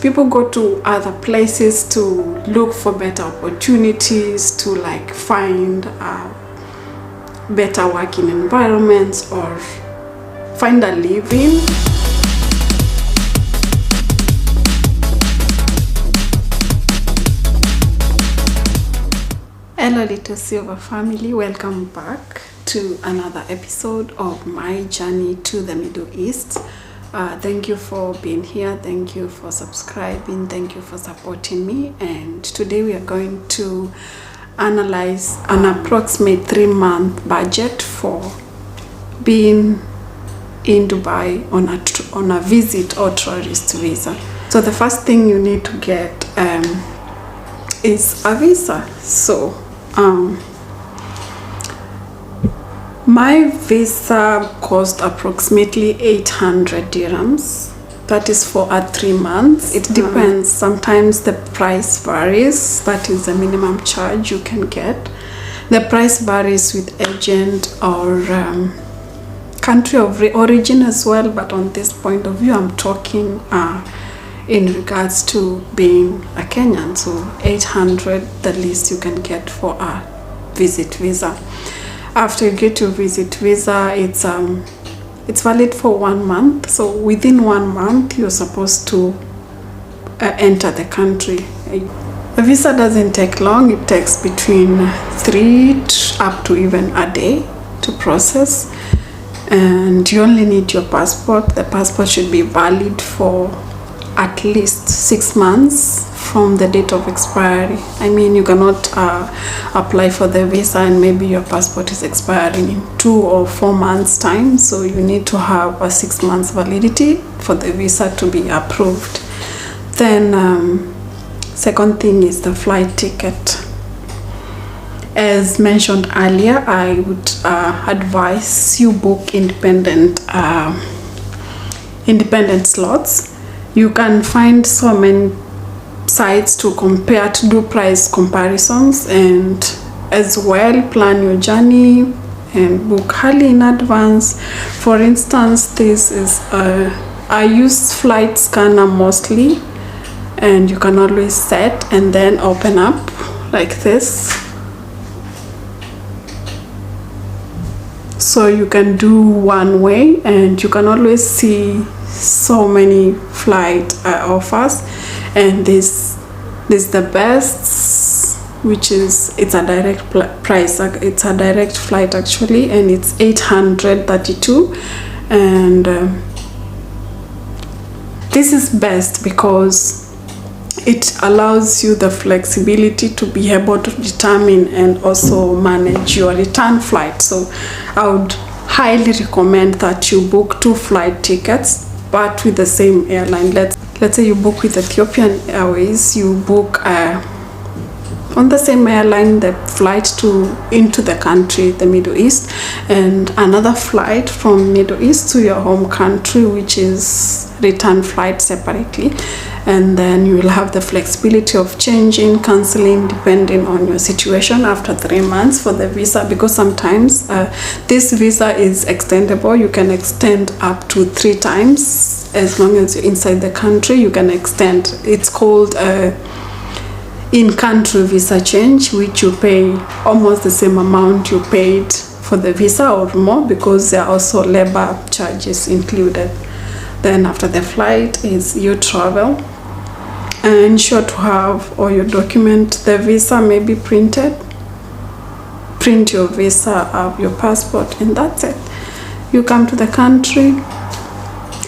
people go to other places to look for better opportunities, to like find better working environments or find a living. Hello Littlesilver family, welcome back to another episode of my journey to the Middle East. Thank you for being here, thank you for subscribing, thank you for supporting me. And today we are going to analyze an approximate 3-month budget for being in Dubai on a visit or tourist visa. So the first thing you need to get is a visa. So my visa cost approximately 800 dirhams. That is for 3 months. It depends. Sometimes the price varies. That is the minimum charge you can get. The price varies with agent or country of origin as well. But on this point of view, I'm talking in regards to being a Kenyan. So 800, the least you can get for a visit visa. After you get your visit visa, it's valid for 1 month. So within 1 month, you're supposed to enter the country. A visa doesn't take long. It takes between 3 up to even a day to process. And you only need your passport. The passport should be valid for at least 6 months from the date of expiry. I mean, you cannot apply for the visa and maybe your passport is expiring in 2 or 4 months time. So you need to have a 6 months validity for the visa to be approved. Then second thing is the flight ticket. As mentioned earlier, I would advise you book independent slots. You can find so many sites to compare, to do price comparisons, and as well plan your journey and book early in advance. For instance, this is I use flight scanner mostly, and you can always set and then open up like this. So you can do one way and you can always see so many flight offers, and this is the best, which is it's a direct price. It's a direct flight actually, and it's 832, and this is best because it allows you the flexibility to be able to determine and also manage your return flight. So I would highly recommend that you book 2 flight tickets, but with the same airline. Let's say you book with Ethiopian Airways, you book on the same airline the flight into the country, the Middle East, and another flight from Middle East to your home country, which is return flight separately. And then you will have the flexibility of changing, cancelling, depending on your situation after 3 months for the visa, because sometimes this visa is extendable. You can extend up to 3 times. As long as you're inside the country, you can extend. It's called in-country visa change, which you pay almost the same amount you paid for the visa or more, because there are also labor charges included. Then after the flight is your travel. And ensure to have all your document. The visa may be printed. Print your visa, have your passport, and that's it. You come to the country.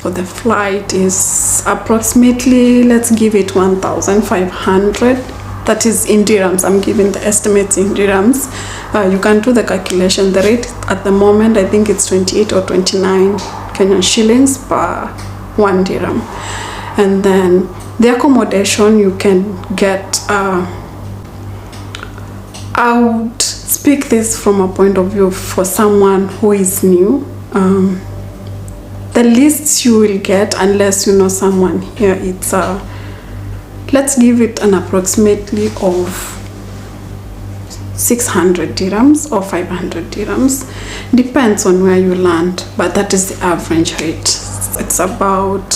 For the flight is approximately, let's give it 1,500. That is in dirhams. I'm giving the estimates in dirhams. You can do the calculation. The rate at the moment, I think it's 28 or 29 Kenyan shillings per 1 dirham. And then the accommodation you can get, I would speak this from a point of view for someone who is new. The least you will get, unless you know someone here, it's let's give it an approximately of 600 dirhams or 500 dirhams. Depends on where you land, but that is the average rate. It's about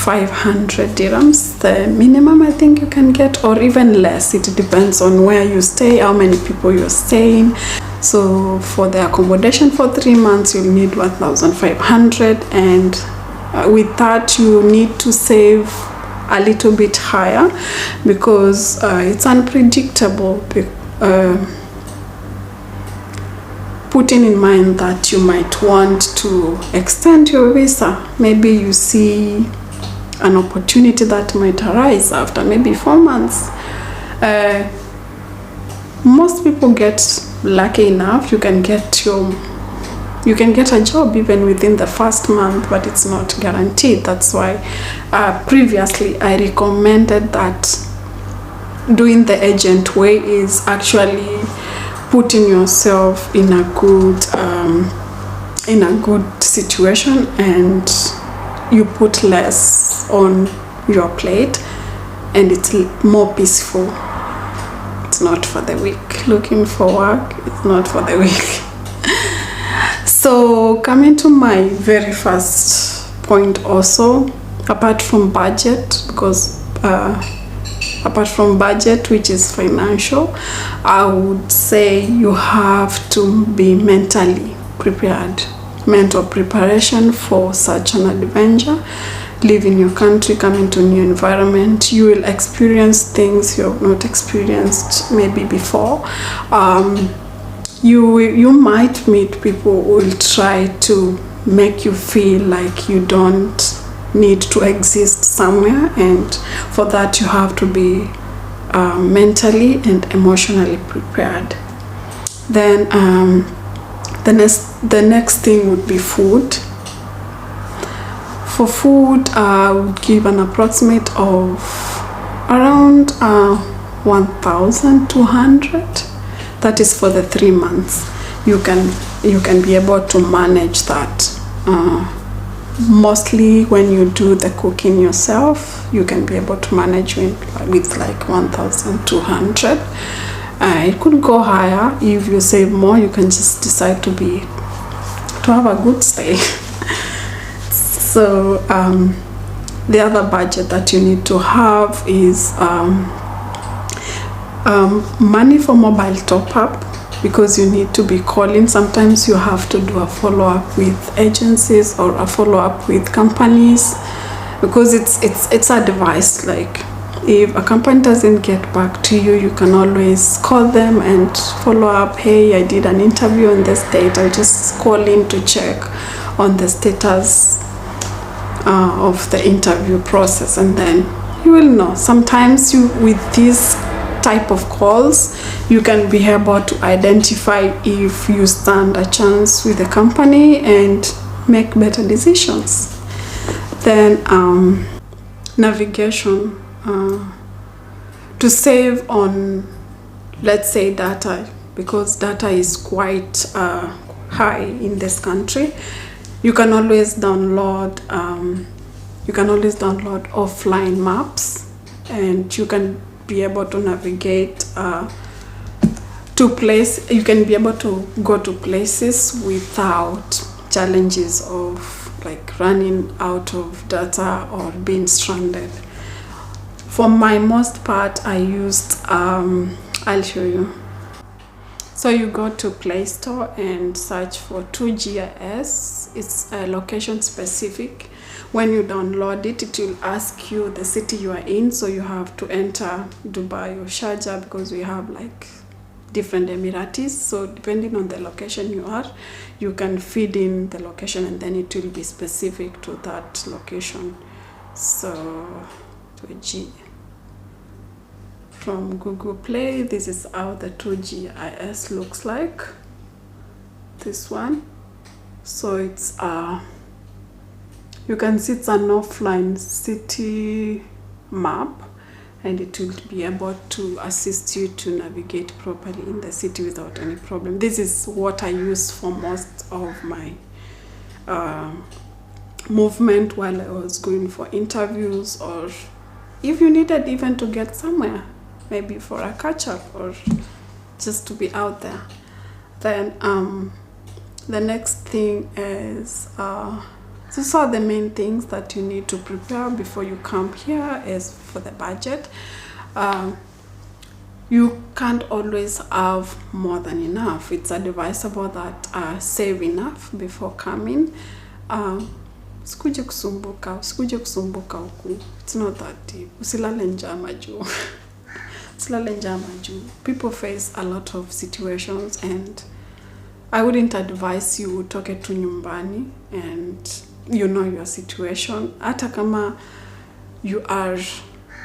500 dirhams, the minimum I think you can get, or even less. It depends on where you stay, how many people you're staying. So for the accommodation for 3 months, you'll need 1,500, and with that you need to save a little bit higher because it's unpredictable. Putting in mind that you might want to extend your visa. Maybe you see an opportunity that might arise after maybe 4 months. Most people get lucky enough, you can get a job even within the first month, but it's not guaranteed. That's why previously I recommended that doing the agent way is actually putting yourself in a good situation, and you put less on your plate, and it's more peaceful. It's not for the weak. Looking for work, it's not for the weak. So coming to my very first point also, apart from budget, because apart from budget, which is financial, I would say you have to be mentally prepared. Mental preparation for such an adventure. Leaving your country, coming to a new environment, you will experience things you have not experienced maybe before. You might meet people who will try to make you feel like you don't need to exist somewhere, and for that you have to be mentally and emotionally prepared. Then the next thing would be food. For food, I would give an approximate of around 1,200. That is for the 3 months. You can be able to manage that. Mostly when you do the cooking yourself, you can be able to manage with like 1,200. It could go higher. If you save more, you can just decide to have a good stay. So the other budget that you need to have is money for mobile top up, because you need to be calling. Sometimes you have to do a follow-up with agencies or a follow-up with companies, because it's a device. Like if a company doesn't get back to you, you can always call them and follow up. Hey, I did an interview on this date. I'll just call in to check on the status of the interview process, and then you will know. Sometimes with these type of calls, you can be able to identify if you stand a chance with the company and make better decisions. Then navigation, to save on, let's say, data, because data is quite high in this country. You can always download offline maps, and you can be able to navigate you can be able to go to places without challenges of like running out of data or being stranded. For my most part, I used I'll show you. So you go to Play Store and search for 2GIS. It's location specific. When you download it, it will ask you the city you are in. So you have to enter Dubai or Sharjah, because we have like different Emiratis. So depending on the location you are, you can feed in the location, and then it will be specific to that location. So 2G. From Google Play, this is how the 2GIS looks like. This one. So it's you can see it's an offline city map, and it will be able to assist you to navigate properly in the city without any problem. This is what I use for most of my movement while I was going for interviews, or if you needed even to get somewhere, maybe for a catch-up or just to be out there. Then the next thing is Those are the main things that you need to prepare before you come here. As for the budget, you can't always have more than enough. It's advisable that save enough before coming. Usikuje kusumbuka huku. It's not that deep. Usilale njama juu. Usilale njama juu. People face a lot of situations, and I wouldn't advise you utoke tu nyumbani and you know your situation. Hata kama you are,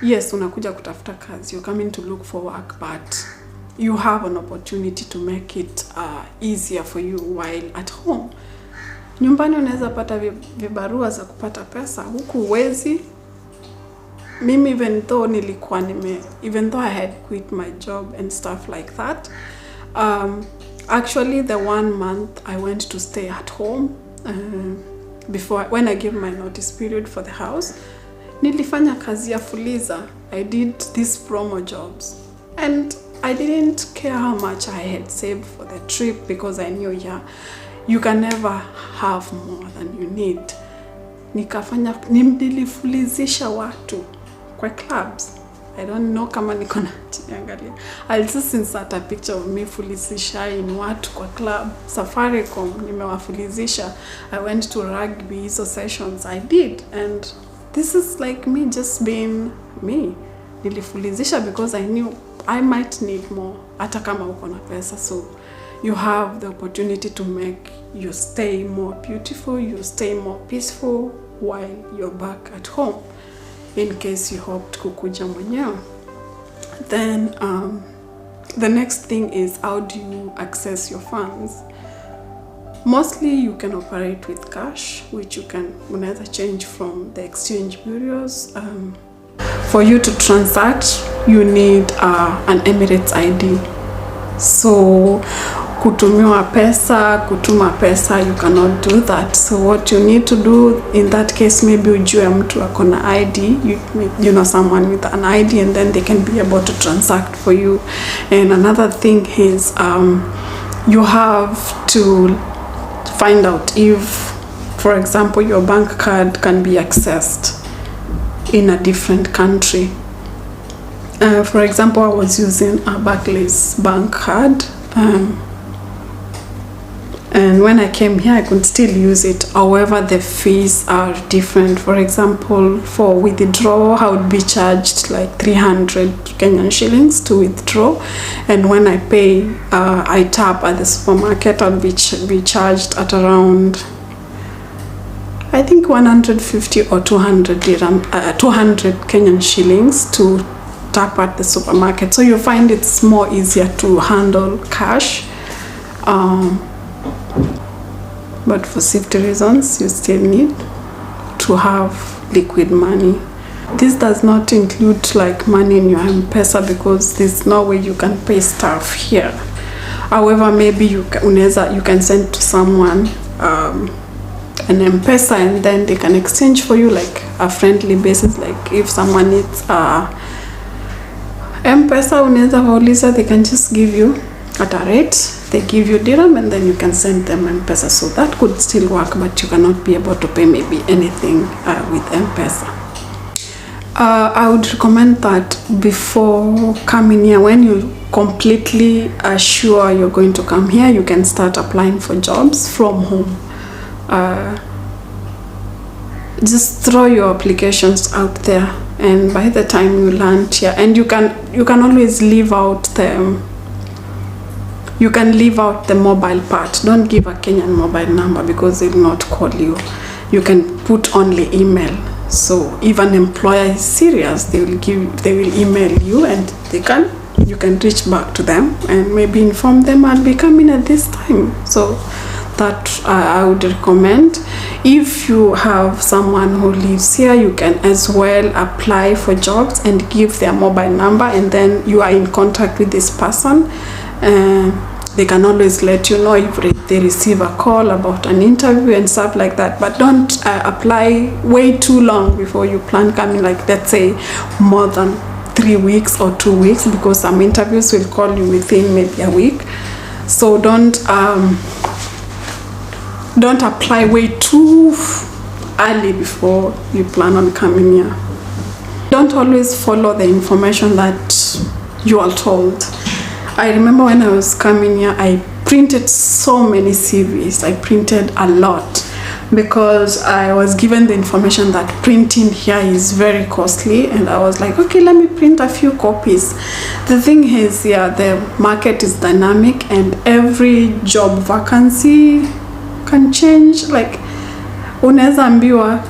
yes, unakuja kutafuta kazi, you're coming to look for work, but you have an opportunity to make it easier for you while at home. Nyumbani unaweza pata vibarua za kupata pesa, huku uwezi. Mimi even though I had quit my job and stuff like that, actually the 1 month I went to stay at home when I gave my notice period for the house. Nilifanya kazi ya fuliza. I did these promo jobs, and I didn't care how much I had saved for the trip, because I knew, you can never have more than you need. Nilifulizisha watu kwa clubs. I don't know kama niko na angalia. I'll just insert a picture of me fulizisha in watu kwa club. Safaricom nimewafulizisha. I went to rugby sessions. I did, and this is like me just being me. Nilifulizisha because I knew I might need more hata kama uko na pesa. So you have the opportunity to make your stay more beautiful, your stay more peaceful while you're back at home, in case you hoped kukuja mwenyewe. Then the next thing is, how do you access your funds? Mostly you can operate with cash, which you can either change from the exchange bureaus. For you to transact, you need an Emirates ID. So kutuma pesa, you cannot do that. So what you need to do in that case, maybe ujue mtu akona ID, you know someone with an ID, and then they can be able to transact for you. And another thing is, you have to find out if, for example, your bank card can be accessed in a different country. For example, I was using a Barclays bank card, and when I came here I could still use it. However, the fees are different. For example, for withdrawal I would be charged like 300 Kenyan shillings to withdraw, and when I pay, I tap at the supermarket, I'll be charged at around, I think 150 or 200 dirham, 200 Kenyan shillings to tap at the supermarket. So you find it's more easier to handle cash, but for safety reasons you still need to have liquid money. This does not include like money in your M-Pesa, because there's no way you can pay staff here. However, maybe you can send to someone an M-Pesa, and then they can exchange for you like a friendly basis. Like if someone needs M-Pesa, unaweza wauliza, they can just give you at a rate. They give you dirham, and then you can send them M-Pesa. So that could still work, but you cannot be able to pay maybe anything with M-Pesa. I would recommend that before coming here, when you completely are sure you're going to come here, you can start applying for jobs from home. Just throw your applications out there, and by the time you land here, and you can always leave out the mobile part. Don't give a Kenyan mobile number, because they will not call you. You can put only email. So if an employer is serious, they will email you, and you can reach back to them and maybe inform them, I'll be coming at this time. So that I would recommend. If you have someone who lives here, you can as well apply for jobs and give their mobile number, and then you are in contact with this person. They can always let you know if they receive a call about an interview and stuff like that. But don't apply way too long before you plan coming, like let's say more than 3 weeks or 2 weeks, because some interviews will call you within maybe a week. So don't apply way too early before you plan on coming here. Don't always follow the information that you are told. I remember when I was coming here, I printed so many CVs. I printed a lot because I was given the information that printing here is very costly, and I was like, okay, let me print a few copies. The thing is, yeah, the market is dynamic and every job vacancy can change. Like unaweza ambiwa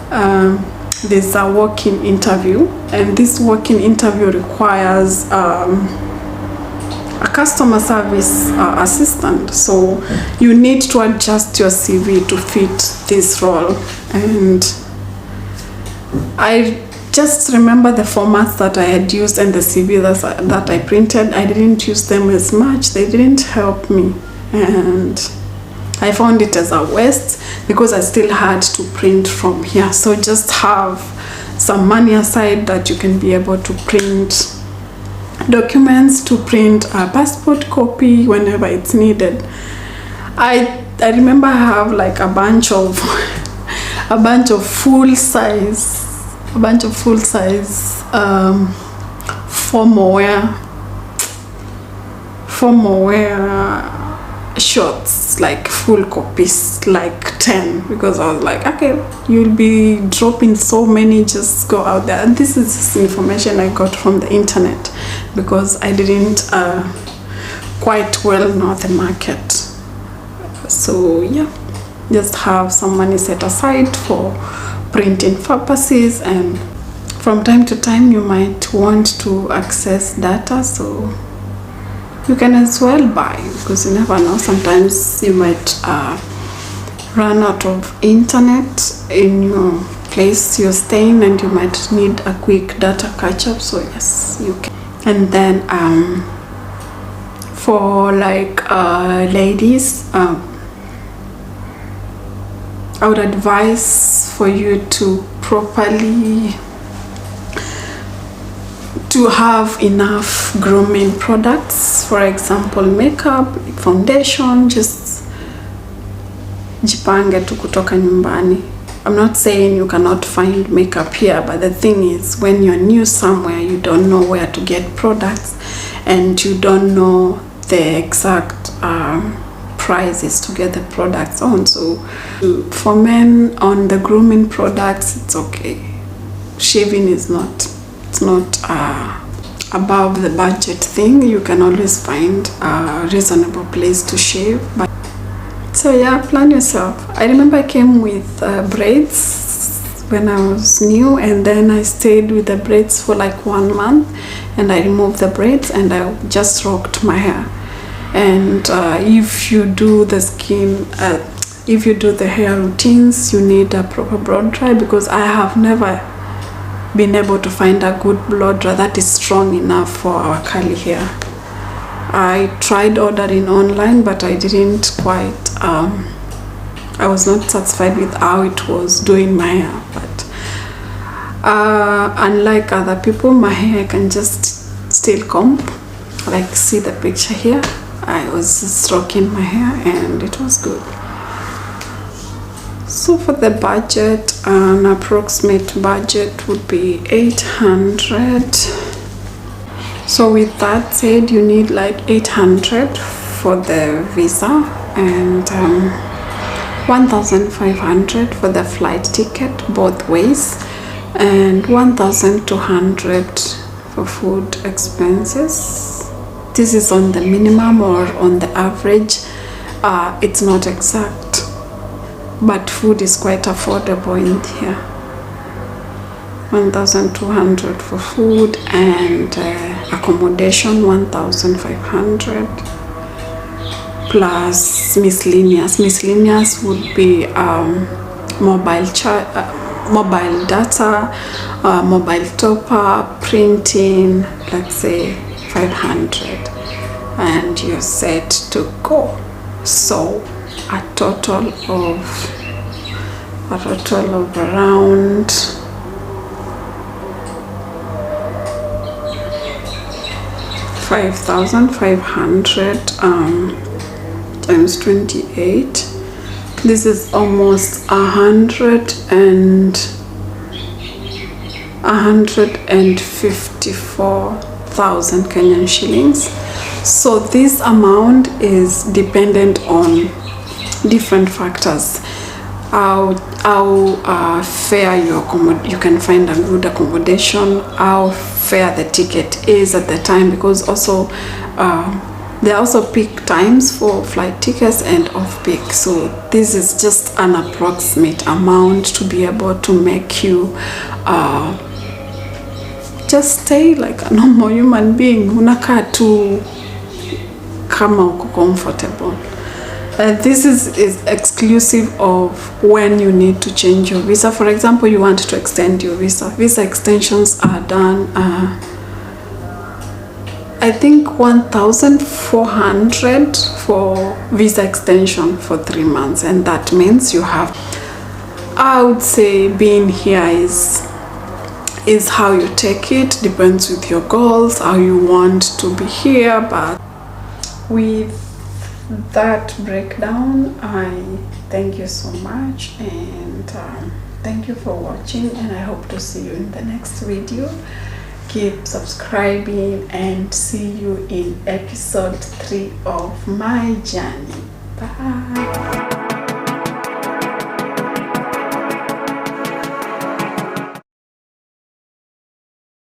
there's a walk-in interview, and this walk-in interview requires a customer service assistant, so you need to adjust your CV to fit this role. And I just remember the formats that I had used and the CV that I printed. I didn't use them as much. They didn't help me, and I found it as a waste because I still had to print from here. So just have some money aside that you can be able to print documents, to print a passport copy whenever it's needed. I remember I have like a bunch of full size formal wear shorts, like full copies, like 10, because I was like, okay, you'll be dropping so many, just go out there. And this is information I got from the internet because I didn't quite well know the market. So yeah, just have some money set aside for printing purposes, and from time to time you might want to access data, so you can as well buy, because you never know, sometimes you might run out of internet in your place you're staying and you might need a quick data catch up. So yes, you can. And then for like ladies, I would advise for you to properly to have enough grooming products. For example, makeup, foundation, just jipange tu kutoka nyumbani. I'm not saying you cannot find makeup here, but the thing is, when you're new somewhere, you don't know where to get products and you don't know the exact prices to get the products on. So for men, on the grooming products, it's okay. Shaving is not, it's not above the budget thing. You can always find a reasonable place to shave. But so yeah, plan yourself. I remember I came with braids when I was new, and then I stayed with the braids for like 1 month, and I removed the braids and I just rocked my hair. And if you do the skin, if you do the hair routines, you need a proper blow dry, because I have never been able to find a good blow dry that is strong enough for our curly hair. I tried ordering online, but I didn't quite, I was not satisfied with how it was doing my hair. But unlike other people, my hair can just still comb. Like, see the picture here, I was just rocking my hair and it was good. So for the budget, an approximate budget would be 800. So with that said, you need like 800 for the visa, and 1,500 for the flight ticket both ways, and 1,200 for food expenses. This is on the minimum or on the average. It's not exact, but food is quite affordable in here. 1,200 for food, and accommodation 1,500 plus miscellaneous. Miscellaneous would be mobile data, mobile top up, printing, let's say 500, and you're set to go. So a total of around 5,500 times 28 This is almost 154,000 Kenyan shillings. So this amount is dependent on different factors. How fair you can find a good accommodation, how fair the ticket is at the time, because also there are also peak times for flight tickets and off peak. So this is just an approximate amount to be able to make you just stay like a normal human being. Unakaa tu kama uko comfortable. This is exclusive of when you need to change your visa. For example, you want to extend your visa. Visa extensions are done, I think 1,400 for visa extension for 3 months. And that means you have, I would say being here is how you take it. Depends with your goals, how you want to be here. But with that breakdown, I thank you so much, and thank you for watching, and I hope to see you in the next video. Keep subscribing, and see you in episode 3 of my journey. Bye.